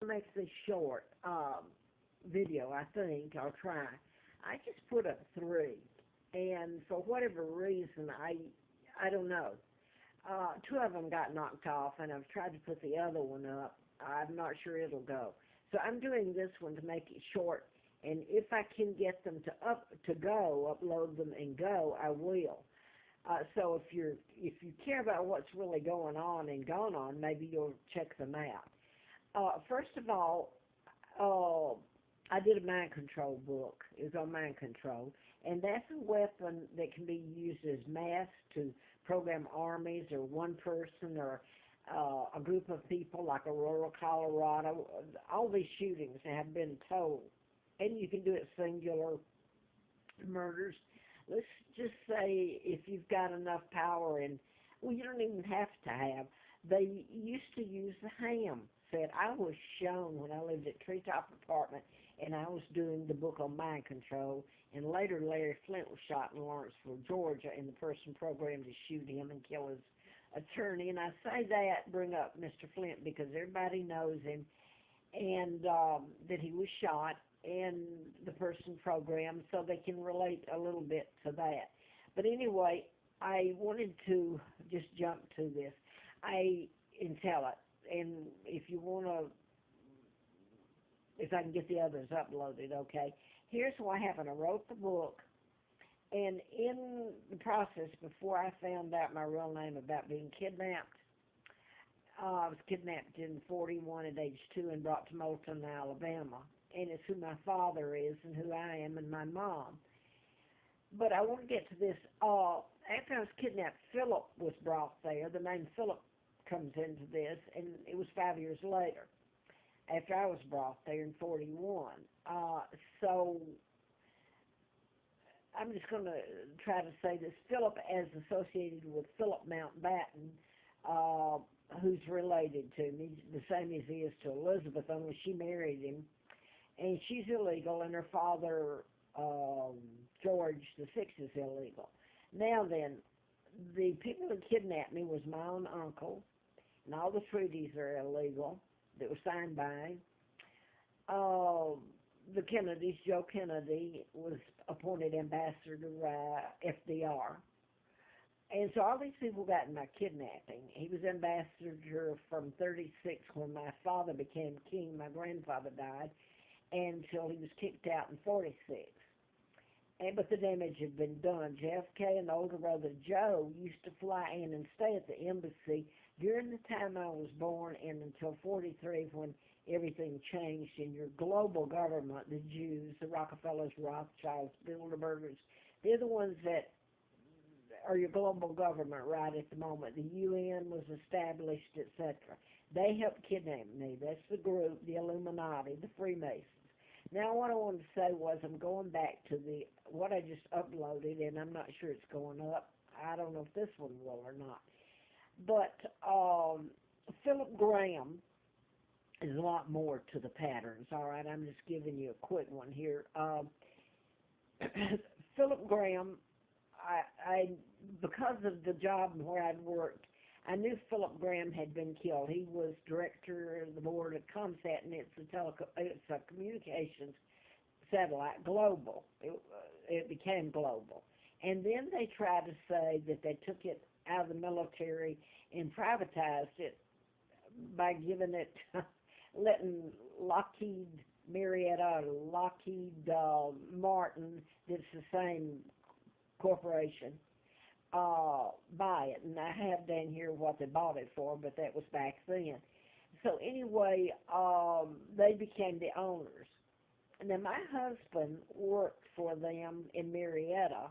make this short video, I think, I'll try. I just put up 3, and for whatever reason, I don't know. 2 of them got knocked off, and I've tried to put the other one up. I'm not sure it'll go. So I'm doing this one to make it short, and if I can get them to upload them and go, I will. So if you care about what's really going on and gone on, maybe you'll check them out. First of all, I did a mind control book. It was on mind control, and that's a weapon that can be used as mass to program armies or one person or a group of people, like Aurora, Colorado. All these shootings have been told, and you can do it singular murders. Let's just say if you've got enough power, and well, you don't even have to have. They used to use the ham set. I was shown when I lived at Treetop Apartment, and I was doing the book on mind control, and later Larry Flint was shot in Lawrenceville, Georgia, and the person programmed to shoot him and kill his attorney. And I say that, bring up Mr. Flint, because everybody knows him, and that he was shot, and the person programmed, so they can relate a little bit to that. But anyway, I wanted to just jump to this. And tell it, and if you want to, if I can get the others uploaded, okay. Here's what happened. I wrote the book, and in the process, before I found out my real name about being kidnapped, I was kidnapped in 41 at age 2 and brought to Moulton, Alabama. And it's who my father is and who I am and my mom. But I want to get to this. After I was kidnapped, Philip was brought there. The name Philip comes into this, and it was 5 years later after I was brought there in 41. So I'm just going to try to say this. Philip, as associated with Philip Mountbatten, who's related to me, the same as he is to Elizabeth, only she married him. And she's illegal, and her father, George VI, is illegal. Now then, the people who kidnapped me was my own uncle, and all the treaties are illegal that were signed by the Kennedys. Joe Kennedy was appointed ambassador to FDR. And so all these people got in my kidnapping. He was ambassador from 36 when my father became king. My grandfather died, until he was kicked out in 46. But the damage had been done. JFK and the older brother Joe used to fly in and stay at the embassy during the time I was born and until 43, when everything changed. In your global government, the Jews, the Rockefellers, Rothschilds, Bilderbergers, they're the ones that are your global government right at the moment. The UN was established, etc. They helped kidnap me. That's the group, the Illuminati, the Freemasons. Now what I wanted to say was I'm going back to what I just uploaded, and I'm not sure it's going up. I don't know if this one will or not. But Philip Graham is a lot more to the patterns, all right? I'm just giving you a quick one here. Philip Graham, because of the job where I'd worked, I knew Philip Graham had been killed. He was director of the board at COMSAT, and it's a communications satellite, global. It became global. And then they tried to say that they took it out of the military and privatized it by giving it, letting Lockheed Martin, that's the same corporation, buy it. And I have down here what they bought it for, but that was back then. So anyway, they became the owners. And then my husband worked for them in Marietta,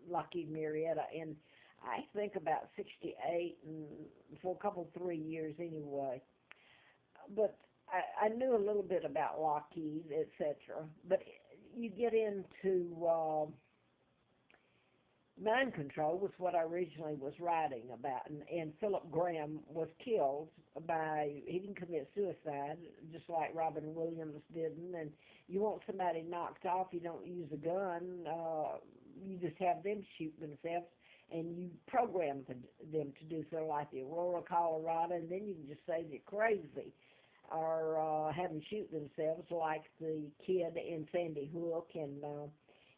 Lockheed Marietta, in I think about 68, and for a couple, 3 years anyway. But I knew a little bit about Lockheed, etc. But you get into mind control, was what I originally was writing about, and Philip Graham was killed he didn't commit suicide, just like Robin Williams didn't. And you want somebody knocked off, you don't use a gun, you just have them shoot themselves, and you program them to do so, like the Aurora, Colorado, and then you can just say they're crazy. are having shoot themselves, like the kid in Sandy Hook, and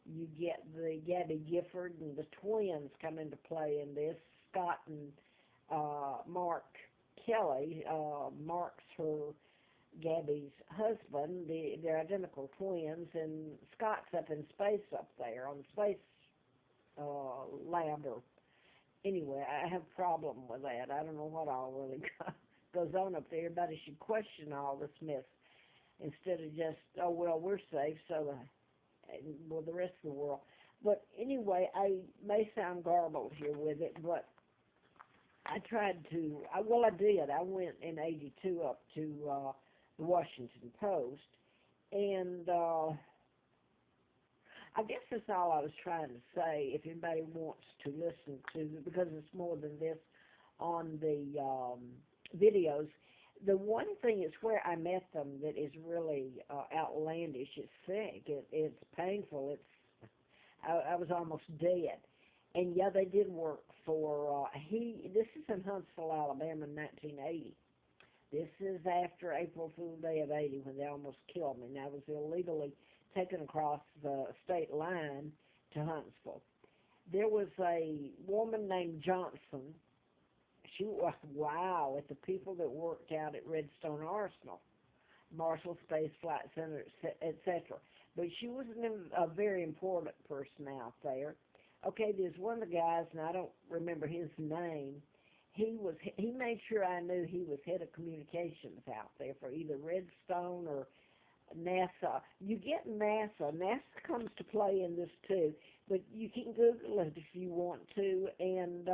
you get the Gabby Gifford and the twins come into play in this. Scott and Mark Kelly. Mark's Gabby's husband. They're identical twins, and Scott's up in space up there on the space lab. Or anyway, I have a problem with that. I don't know what all really goes on up there. Everybody should question all this mess instead of just, oh, well, we're safe, so the rest of the world. But anyway, I may sound garbled here with it, but I tried to, I did. I went in '82 up to the Washington Post, and I guess that's all I was trying to say. If anybody wants to listen to, because it's more than this on the videos. The one thing is where I met them that is really outlandish. It's sick. It's painful. I was almost dead. And yeah, they did work for this is in Huntsville, Alabama in 1980. This is after April Fool Day of '80 when they almost killed me. And I was illegally taken across the state line to Huntsville. There was a woman named Johnson. She was, wow, at the people that worked out at Redstone Arsenal, Marshall Space Flight Center, etc. But she was a very important person out there. Okay, there's one of the guys, and I don't remember his name. He made sure I knew he was head of communications out there for either Redstone or NASA. You get NASA. NASA comes to play in this too, but you can Google it if you want to, and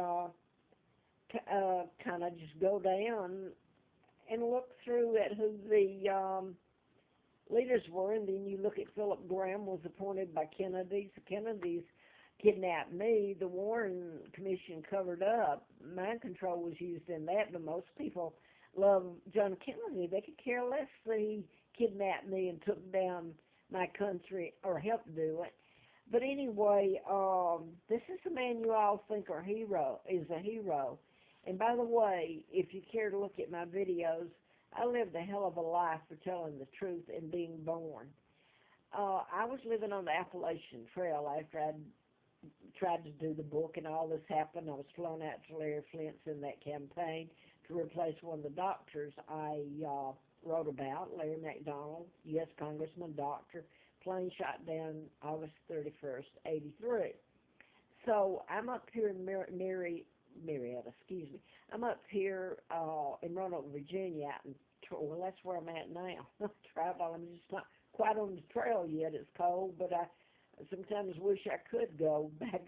kind of just go down and look through at who the leaders were, and then you look at Philip Graham was appointed by Kennedy. So Kennedy's kidnapped me. The Warren Commission covered up. Mind control was used in that, but most people love John Kennedy. They could care less that he kidnapped me and took down my country or helped do it. But anyway, this is a man you all think is a hero. And by the way, if you care to look at my videos, I lived a hell of a life for telling the truth and being born. I was living on the Appalachian Trail after I'd tried to do the book, and all this happened. I was flown out to Larry Flint's in that campaign to replace one of the doctors I wrote about, Larry McDonald, U.S. Congressman, doctor, plane shot down August 31st, '83. So I'm up here in Marietta, I'm up here in Roanoke, Virginia, well, that's where I'm at now. Travel, I'm just not quite on the trail yet. It's cold, but I sometimes wish I could go back,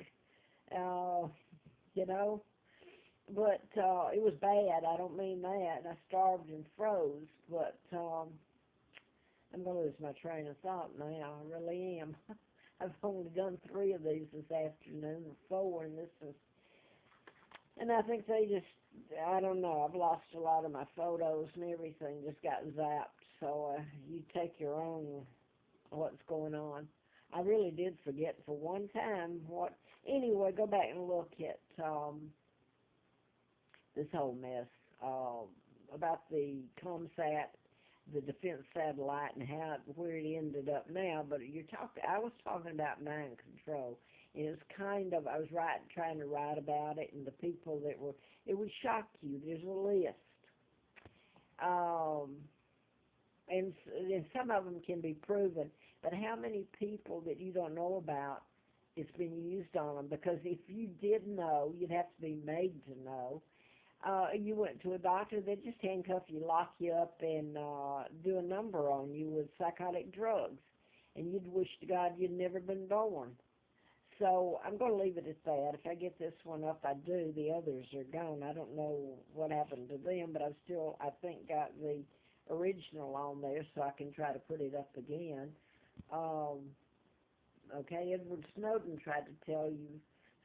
you know. But it was bad. I don't mean that. I starved and froze, but I'm going to lose my train of thought now. I really am. I've only done 3 of these this afternoon, or 4, and this is, and I think they just, I don't know, I've lost a lot of my photos and everything just got zapped, so you take your own what's going on. I really did forget for one time what, anyway, go back and look at this whole mess about the COMSAT, the defense satellite, and where it ended up now. But I was talking about mind control, and it's kind of, I was trying to write about it, and the people that were, it would shock you. There's a list, and some of them can be proven. But how many people that you don't know about, it's been used on them? Because if you did know, you'd have to be made to know. You went to a doctor, they just handcuff you, lock you up, and do a number on you with psychotic drugs. And you'd wish to God you'd never been born. So I'm going to leave it at that. If I get this one up, I do. The others are gone. I don't know what happened to them, but I've still, I think, got the original on there, so I can try to put it up again. Okay, Edward Snowden tried to tell you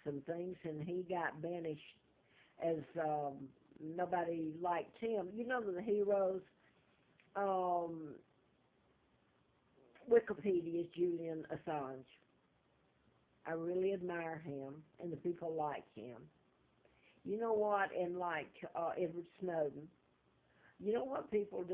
some things, and he got banished as nobody liked him. You know the heroes, Wikipedia's Julian Assange. I really admire him, and the people like him. You know what, and like Edward Snowden, you know what people do?